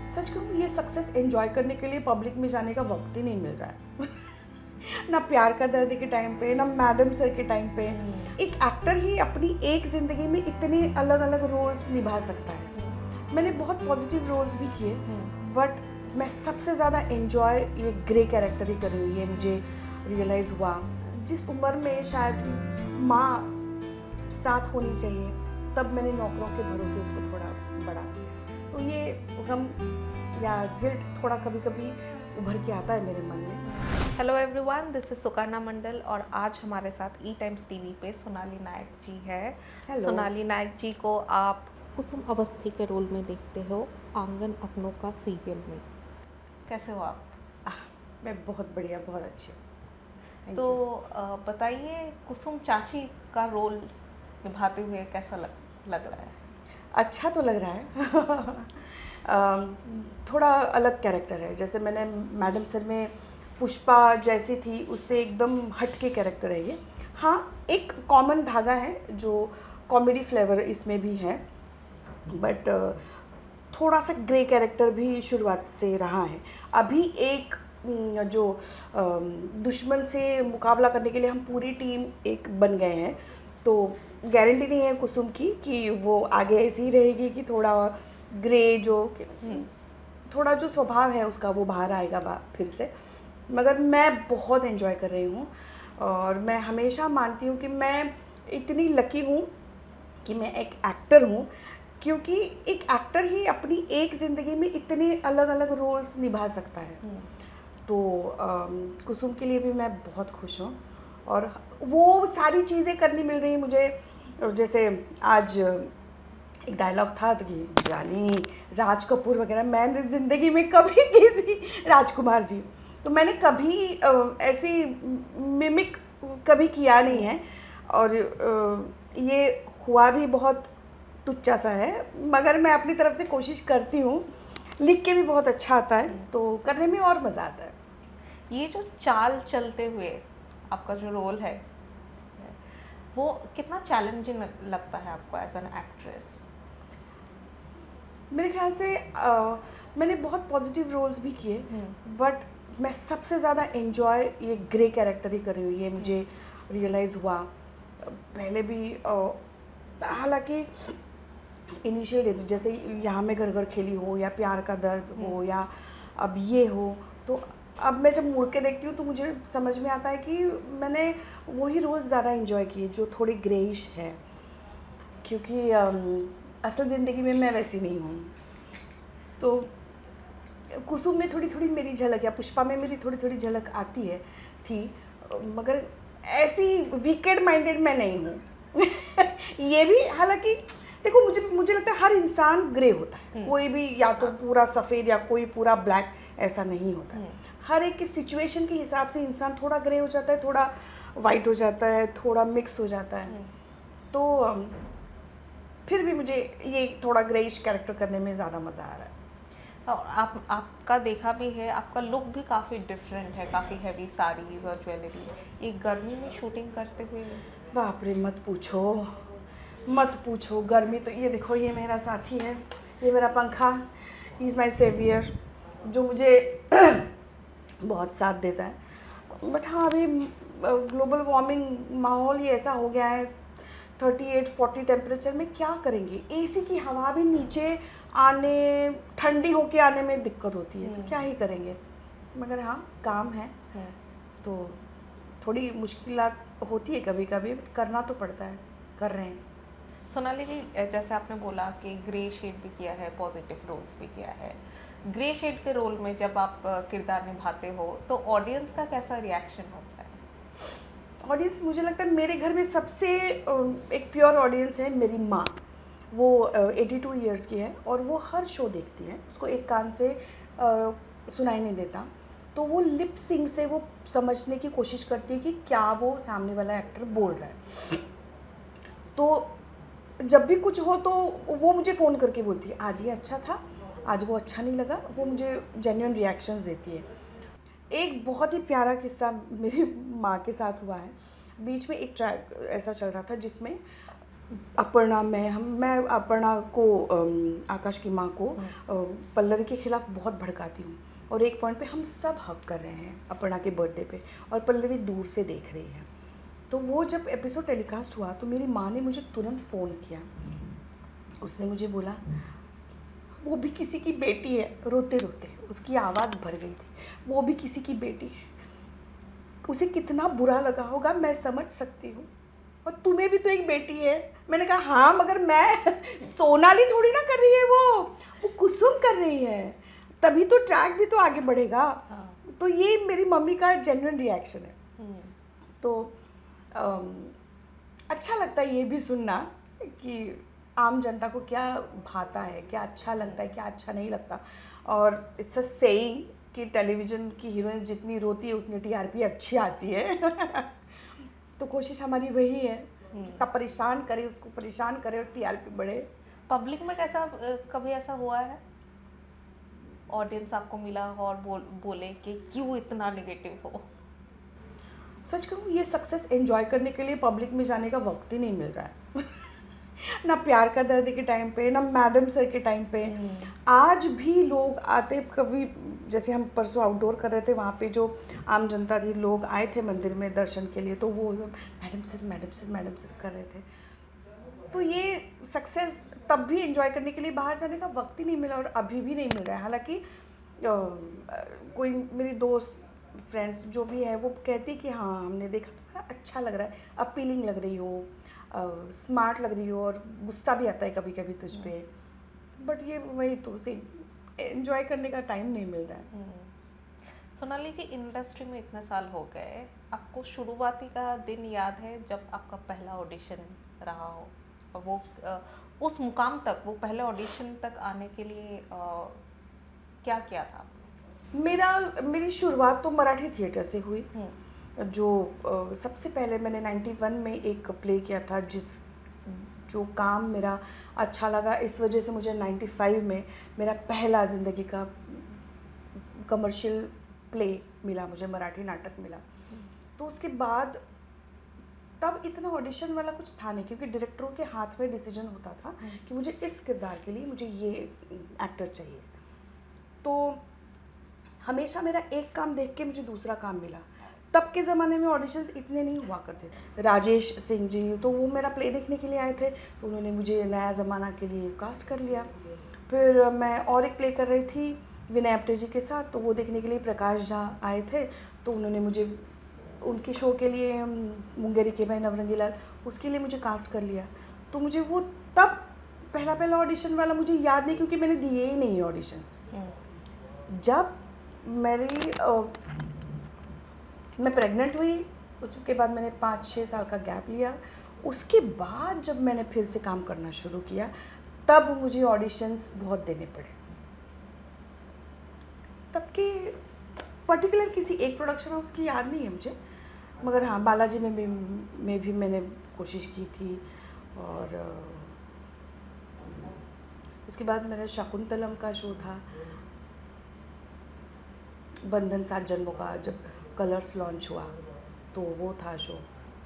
सच कहूँ ये success enjoy करने के लिए पब्लिक में जाने का वक्त ही नहीं मिल रहा है ना प्यार का दर्द के टाइम पे, ना मैडम सर के टाइम पे। एक एक्टर ही अपनी एक ज़िंदगी में इतने अलग अलग रोल्स निभा सकता है। मैंने बहुत पॉजिटिव रोल्स भी किए, बट मैं सबसे ज़्यादा एंजॉय ये ग्रे कैरेक्टर ही कर रही हूँ। ये मुझे रियलाइज़ हुआ जिस उम्र में शायद माँ साथ होनी चाहिए, तब मैंने नौकरों के भरोसे उसको थोड़ा बढ़ा दिया। तो ये गम या गिल्ट थोड़ा कभी कभी उभर के आता है मेरे मन में। हेलो एवरीवन, दिस इज सुकर्णा मंडल और आज हमारे साथ ई टाइम्स टीवी पे सोनाली नायक जी है। Hello. सोनाली नायक जी को आप कुसुम अवस्थी के रोल में देखते हो आंगन अपनों का सीरियल में। कैसे हो आप? मैं बहुत बढ़िया, बहुत अच्छी हूँ। Thank तो you. बताइए, कुसुम चाची का रोल निभाते हुए कैसा लग रहा है? अच्छा तो लग रहा है थोड़ा अलग कैरेक्टर है। जैसे मैंने मैडम सर में पुष्पा जैसी थी, उससे एकदम हट के कैरेक्टर है ये। हाँ, एक कॉमन धागा है जो कॉमेडी फ्लेवर इसमें भी है, बट थोड़ा सा ग्रे कैरेक्टर भी शुरुआत से रहा है। अभी एक जो दुश्मन से मुकाबला करने के लिए हम पूरी टीम एक बन गए हैं, तो गारंटी नहीं है कुसुम की कि वो आगे ऐसी ही रहेगी कि थोड़ा ग्रे जो थोड़ा जो स्वभाव है उसका वो बाहर आएगा फिर से। मगर मैं बहुत एंजॉय कर रही हूँ और मैं हमेशा मानती हूँ कि मैं इतनी लकी हूँ कि मैं एक एक्टर हूँ, क्योंकि एक एक्टर ही अपनी एक ज़िंदगी में इतने अलग अलग रोल्स निभा सकता है। तो कुसुम के लिए भी मैं बहुत खुश हूँ और वो सारी चीज़ें करनी मिल रही मुझे। जैसे आज एक डायलॉग था कि जानी राज कपूर वगैरह, मैंने ज़िंदगी में कभी किसी राजकुमार जी, तो मैंने कभी ऐसी मिमिक कभी किया नहीं है और ये हुआ भी बहुत तुच्चा सा है, मगर मैं अपनी तरफ से कोशिश करती हूँ। लिख के भी बहुत अच्छा आता है, तो करने में और मज़ा आता है। ये जो चाल चलते हुए आपका जो रोल है वो कितना चैलेंजिंग लगता है आपको एज एन एक्ट्रेस? मेरे ख्याल से मैंने बहुत पॉजिटिव रोल्स भी किए, बट मैं सबसे ज़्यादा एंजॉय ये ग्रे कैरेक्टर ही कर रही हूँ। ये मुझे रियलाइज़ हुआ पहले भी। हालांकि इनिशियल डेज जैसे यहाँ मैं घर घर खेली हो या प्यार का दर्द हो या अब ये हो, तो अब मैं जब मुड़ के देखती हूँ तो मुझे समझ में आता है कि मैंने वही रोल्स ज़्यादा एंजॉय किए जो थोड़ी ग्रेइश है, क्योंकि असल ज़िंदगी में मैं वैसी नहीं हूँ। तो कुसुम में थोड़ी थोड़ी मेरी झलक या पुष्पा में मेरी थोड़ी थोड़ी झलक आती है थी, मगर ऐसी वीकेड माइंडेड मैं नहीं हूँ ये भी हालांकि देखो, मुझे लगता है हर इंसान ग्रे होता है। कोई भी या तो पूरा सफ़ेद या कोई पूरा ब्लैक, ऐसा नहीं होता है। हर एक की सिचुएशन के हिसाब से इंसान थोड़ा ग्रे हो जाता है, थोड़ा वाइट हो जाता है, थोड़ा मिक्स हो जाता है। तो फिर भी मुझे ये थोड़ा ग्रेइश कैरेक्टर करने में ज़्यादा मज़ा आ रहा है। और आपका देखा भी है, आपका लुक भी काफ़ी डिफरेंट है, काफ़ी हैवी साड़ीज़ और ज्वेलरी। ये गर्मी में शूटिंग करते हुए बाप रे, मत पूछो गर्मी। तो ये देखो, ये मेरा साथी है, ये मेरा पंखा, ही इज़ माई सेवियर, जो मुझे बहुत साथ देता है। बट हाँ, अभी ग्लोबल वार्मिंग माहौल ये ऐसा हो गया है, 38-40 टेम्परेचर में क्या करेंगे। एसी की हवा भी नीचे आने, ठंडी होके आने में दिक्कत होती है, तो क्या ही करेंगे। मगर हाँ, काम है तो थोड़ी मुश्किलात होती है कभी कभी, करना तो पड़ता है, कर रहे हैं। सोनाली जी, जैसे आपने बोला कि ग्रे शेड भी किया है, पॉजिटिव रोल्स भी किया है, ग्रे शेड के रोल में जब आप किरदार निभाते हो तो ऑडियंस का कैसा रिएक्शन होता है? ऑडियंस, मुझे लगता है मेरे घर में सबसे एक प्योर ऑडियंस है मेरी माँ। वो 82 ईयर्स की है और वो हर शो देखती है, उसको एक कान से सुनाई नहीं देता, तो वो लिप सिंग से वो समझने की कोशिश करती है कि क्या वो सामने वाला एक्टर बोल रहा है। तो जब भी कुछ हो तो वो मुझे फ़ोन करके बोलती है आज ये अच्छा था, आज वो अच्छा नहीं लगा। वो मुझे जेन्युइन रिएक्शंस देती है। एक बहुत ही प्यारा किस्सा मेरी माँ के साथ हुआ है। बीच में एक ट्रैक ऐसा चल रहा था जिसमें अपर्णा मैं अपर्णा को आकाश की माँ को पल्लवी के खिलाफ बहुत भड़काती हूँ, और एक पॉइंट पे हम सब हक कर रहे हैं अपर्णा के बर्थडे पे, और पल्लवी दूर से देख रही है। तो वो जब एपिसोड टेलीकास्ट हुआ तो मेरी माँ ने मुझे तुरंत फ़ोन किया। उसने मुझे बोला वो भी किसी की बेटी है, रोते रोते उसकी आवाज़ भर गई थी, वो भी किसी की बेटी है, उसे कितना बुरा लगा होगा मैं समझ सकती हूँ, और तुम्हें भी तो एक बेटी है। मैंने कहा हाँ, मगर मैं सोनाली थोड़ी ना कर रही है, वो कुसुम कर रही है, तभी तो ट्रैक भी तो आगे बढ़ेगा। हाँ। तो ये मेरी मम्मी का जेन्युइन रिएक्शन है। तो अच्छा लगता है ये भी सुनना कि आम जनता को क्या भाता है, क्या अच्छा लगता है, क्या अच्छा नहीं लगता। और इट्स अ सेइंग कि टेलीविज़न की हीरोइन जितनी रोती है उतनी टीआरपी अच्छी आती है। तो कोशिश हमारी वही है, जितना परेशान करे उसको परेशान करे और टीआरपी बढ़े। पब्लिक में कैसा कभी ऐसा हुआ है, ऑडियंस आपको मिला और बोले कि क्यों इतना नेगेटिव हो? सच कहूँ, ये सक्सेस एंजॉय करने के लिए पब्लिक में जाने का वक्त ही नहीं मिल रहा है। ना प्यार का दर्द के टाइम पे, ना मैडम सर के टाइम पे। आज भी लोग आते, कभी जैसे हम परसों आउटडोर कर रहे थे, वहाँ पे जो आम जनता थी, लोग आए थे मंदिर में दर्शन के लिए, तो वो madam sir madam sir madam sir कर रहे थे। तो ये सक्सेस तब भी एंजॉय करने के लिए बाहर जाने का वक्त ही नहीं मिला, और अभी भी नहीं मिल रहा है। हालांकि कोई मेरी दोस्त फ्रेंड्स जो भी है वो कहती कि हाँ हमने देखा, तुम्हारा अच्छा लग रहा है, अपीलिंग लग रही हो, स्मार्ट लग रही हो, और गुस्सा भी आता है कभी कभी तुझ पे। बट ये वही तो सेम, एंजॉय करने का टाइम नहीं मिल रहा है। सोनाली जी, इंडस्ट्री में इतने साल हो गए, आपको शुरुआती का दिन याद है जब आपका पहला ऑडिशन रहा हो, और वो उस मुकाम तक, वो पहले ऑडिशन तक आने के लिए क्या किया था? मेरी शुरुआत तो मराठी थिएटर से हुई। जो सबसे पहले मैंने 91 में एक प्ले किया था, जो काम मेरा अच्छा लगा, इस वजह से मुझे 95 में मेरा पहला ज़िंदगी का कमर्शियल प्ले मिला, मुझे मराठी नाटक मिला। तो उसके बाद तब इतना ऑडिशन वाला कुछ था नहीं, क्योंकि डायरेक्टरों के हाथ में डिसीजन होता था कि मुझे इस किरदार के लिए मुझे ये एक्टर चाहिए। तो हमेशा मेरा एक काम देख के मुझे दूसरा काम मिला। तब के ज़माने में ऑडिशंस इतने नहीं हुआ करते थे। राजेश सिंह जी, तो वो मेरा प्ले देखने के लिए आए थे, तो उन्होंने मुझे नया ज़माना के लिए कास्ट कर लिया। फिर मैं और एक प्ले कर रही थी विनय आप्टे जी के साथ, तो वो देखने के लिए प्रकाश झा आए थे, तो उन्होंने मुझे उनके शो के लिए मुंगेरी के भाई नवरंगी लाल, उसके लिए मुझे कास्ट कर लिया। तो मुझे वो तब पहला ऑडिशन वाला मुझे याद नहीं, क्योंकि मैंने दिए ही नहीं ऑडिशंस। जब मैं प्रेग्नेंट हुई, उसके बाद मैंने 5-6 साल का गैप लिया। उसके बाद जब मैंने फिर से काम करना शुरू किया, तब मुझे ऑडिशंस बहुत देने पड़े। तब के पर्टिकुलर किसी एक प्रोडक्शन हाउस की याद नहीं है मुझे, मगर हाँ बालाजी में भी मैंने कोशिश की थी। और उसके बाद मेरा शकुंतलम का शो था, बंधन 7 जन्मों का, जब कलर्स लॉन्च हुआ तो वो था शो,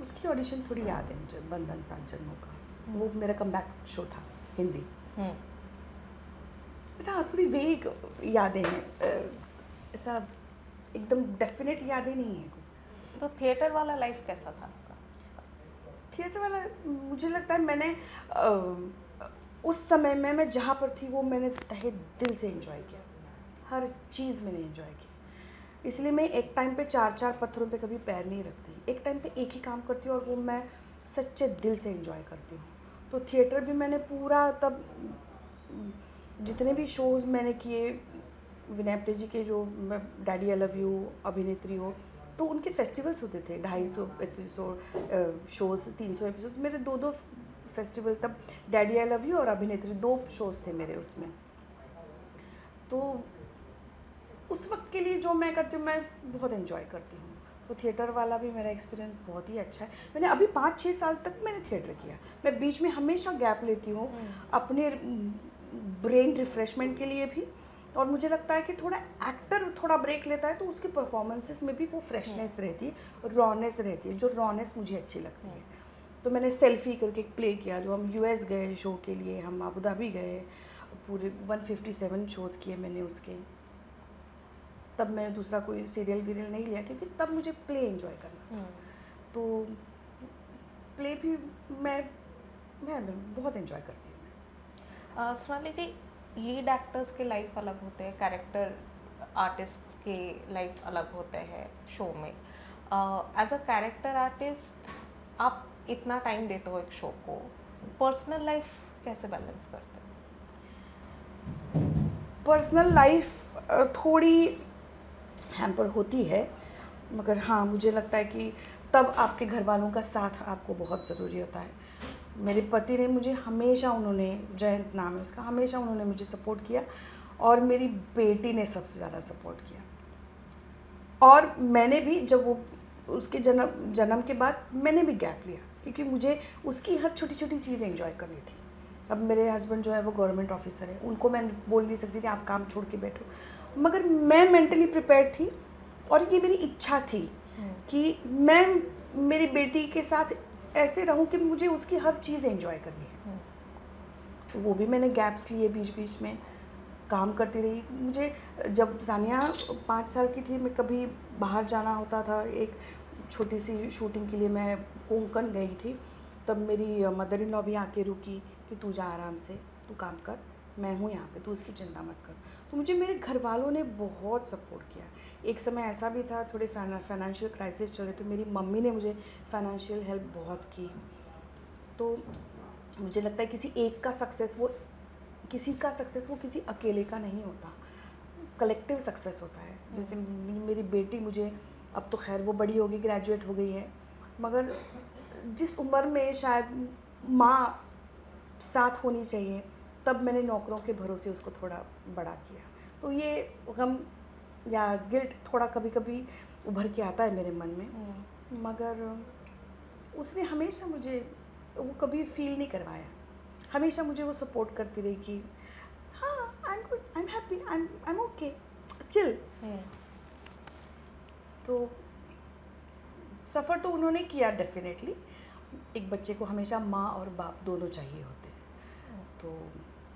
उसकी ऑडिशन थोड़ी याद है मुझे, बंधन 7 जन्मों का। वो मेरा कमबैक शो था, हिंदी। हाँ, थोड़ी वेग यादें हैं, ऐसा एकदम डेफिनेट यादें नहीं है। तो थिएटर वाला लाइफ कैसा था आपका? थिएटर वाला मुझे लगता है मैंने उस समय में मैं जहाँ पर थी वो मैंने तहे दिल से एंजॉय किया, हर चीज़ मैंने एंजॉय की। इसलिए मैं एक टाइम पे 4-4 पत्थरों पे कभी पैर नहीं रखती, एक टाइम पे एक ही काम करती हूँ, और वो मैं सच्चे दिल से एंजॉय करती हूँ। तो थिएटर भी मैंने पूरा, तब जितने भी शोज़ मैंने किए, विनय आप्टे जी के जो डैडी आई लव यू, अभिनेत्री हो, तो उनके फेस्टिवल्स होते थे, 250 एपिसोड शोज़, 300 एपिसोड, मेरे 2-2 फेस्टिवल, तब डैडी आई लव यू और अभिनेत्री 2 शोज़ थे मेरे उसमें। तो उस वक्त के लिए जो मैं करती हूँ, मैं बहुत एंजॉय करती हूँ। तो थिएटर वाला भी मेरा एक्सपीरियंस बहुत ही अच्छा है। मैंने अभी 5-6 साल तक मैंने थिएटर किया, मैं बीच में हमेशा गैप लेती हूँ अपने ब्रेन रिफ्रेशमेंट के लिए भी, और मुझे लगता है कि थोड़ा एक्टर थोड़ा ब्रेक लेता है तो उसके परफॉर्मेंसेस में भी वो फ्रेशनेस रहती है, रॉनेस रहती है, जो रॉनेस मुझे अच्छी लगती है। तो मैंने सेल्फी करके एक प्ले किया, जो हम यूएस गए शो के लिए, हम अबू धाबी गए, पूरे 157 शोज़ किए मैंने उसके। तब मैंने दूसरा कोई सीरियल वीरियल नहीं लिया, क्योंकि तब मुझे प्ले एंजॉय करना था। तो प्ले भी मैं बहुत एंजॉय करती हूँ। सोनाली जी, लीड एक्टर्स के लाइफ अलग होते हैं, कैरेक्टर आर्टिस्ट के लाइफ अलग होते हैं शो में। एज अ कैरेक्टर आर्टिस्ट आप इतना टाइम देते हो एक शो को, पर्सनल लाइफ कैसे बैलेंस करते हो? पर्सनल लाइफ थोड़ी हैम्पर होती है, मगर हाँ, मुझे लगता है कि तब आपके घर वालों का साथ आपको बहुत ज़रूरी होता है। मेरे पति ने मुझे हमेशा, उन्होंने, जयंत नाम है उसका, हमेशा उन्होंने मुझे सपोर्ट किया, और मेरी बेटी ने सबसे ज़्यादा सपोर्ट किया। और मैंने भी, जब वो उसके जन्म के बाद मैंने भी गैप लिया, क्योंकि मुझे उसकी हर छोटी छोटी चीज़ एंजॉय करनी थी। अब मेरे हस्बैंड जो है वो गवर्नमेंट ऑफिसर है, उनको मैं बोल नहीं सकती थी आप काम छोड़ के बैठो, मगर मैं मेंटली प्रिपेयर्ड थी, और ये मेरी इच्छा थी कि मैं मेरी बेटी के साथ ऐसे रहूं कि मुझे उसकी हर चीज़ एंजॉय करनी है। तो वो भी मैंने गैप्स लिए, बीच बीच में काम करती रही। मुझे जब सानिया 5 साल की थी, मैं कभी बाहर जाना होता था, एक छोटी सी शूटिंग के लिए मैं कोंकण गई थी, तब मेरी मदर इन लॉ भी आके रुकी कि तू जा आराम से, तू काम कर, मैं हूँ यहाँ पे, तू उसकी चिंता मत कर। तो मुझे मेरे घर वालों ने बहुत सपोर्ट किया। एक समय ऐसा भी था, थोड़े फाइनेंशियल क्राइसिस चल रहे, तो मेरी मम्मी ने मुझे फाइनेंशियल हेल्प बहुत की। तो मुझे लगता है किसी एक का सक्सेस, वो किसी अकेले का नहीं होता, कलेक्टिव सक्सेस होता है। जैसे मेरी बेटी, मुझे अब तो खैर वो बड़ी होगी, ग्रेजुएट हो गई है, मगर जिस उम्र में शायद माँ साथ होनी चाहिए, तब मैंने नौकरों के भरोसे उसको थोड़ा बड़ा किया। तो ये गम या गिल्ट थोड़ा कभी कभी उभर के आता है मेरे मन में, मगर उसने हमेशा मुझे वो कभी फील नहीं करवाया, हमेशा मुझे वो सपोर्ट करती रही कि हाँ, I am good, I am happy, I am okay, chill. तो सफ़र तो उन्होंने किया डेफिनेटली। एक बच्चे को हमेशा माँ और बाप दोनों चाहिए होते हैं, तो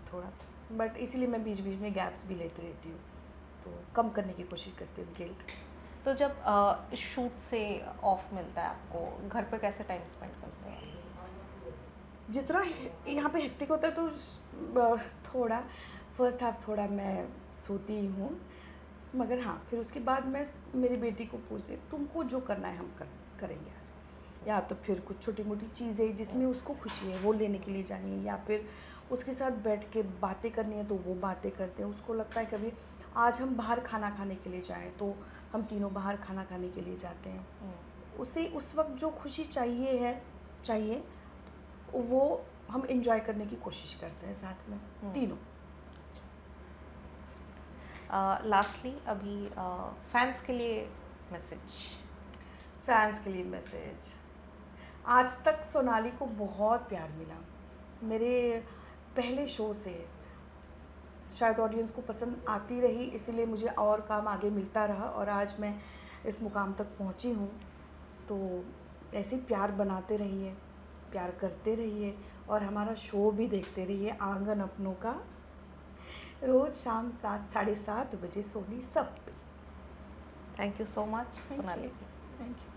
थोड़ा, बट इसीलिए मैं बीच बीच में गैप्स भी लेती रहती हूँ, तो कम करने की कोशिश करती हूँ गिल्ट। तो जब शूट से ऑफ मिलता है आपको, घर पे कैसे टाइम स्पेंड करते हैं? जितना यहाँ पे हेक्टिक होता है, तो थोड़ा फर्स्ट हाफ थोड़ा मैं सोती ही हूँ, मगर हाँ, फिर उसके बाद मैं मेरी बेटी को पूछती, तुमको जो करना है हम करेंगे आज, या तो फिर कुछ छोटी मोटी चीज़ें जिसमें उसको खुशी है वो लेने के लिए जानी है, या फिर उसके साथ बैठ के बातें करनी है तो वो बातें करते हैं। उसको लगता है कभी आज हम बाहर खाना खाने के लिए जाएं, तो हम तीनों बाहर खाना खाने के लिए जाते हैं। उसे उस वक्त जो खुशी चाहिए वो हम एंजॉय करने की कोशिश करते हैं साथ में तीनों। लास्टली अभी फैंस के लिए मैसेज। फैंस के लिए मैसेज, आज तक सोनाली को बहुत प्यार मिला मेरे पहले शो से, शायद ऑडियंस को पसंद आती रही, इसीलिए मुझे और काम आगे मिलता रहा और आज मैं इस मुकाम तक पहुंची हूं। तो ऐसे प्यार बनाते रहिए, प्यार करते रहिए, और हमारा शो भी देखते रहिए, आंगन अपनों का, रोज़ शाम 7, 7:30 बजे सोनी सब पे। Thank you so much Sonali ji. Thank you.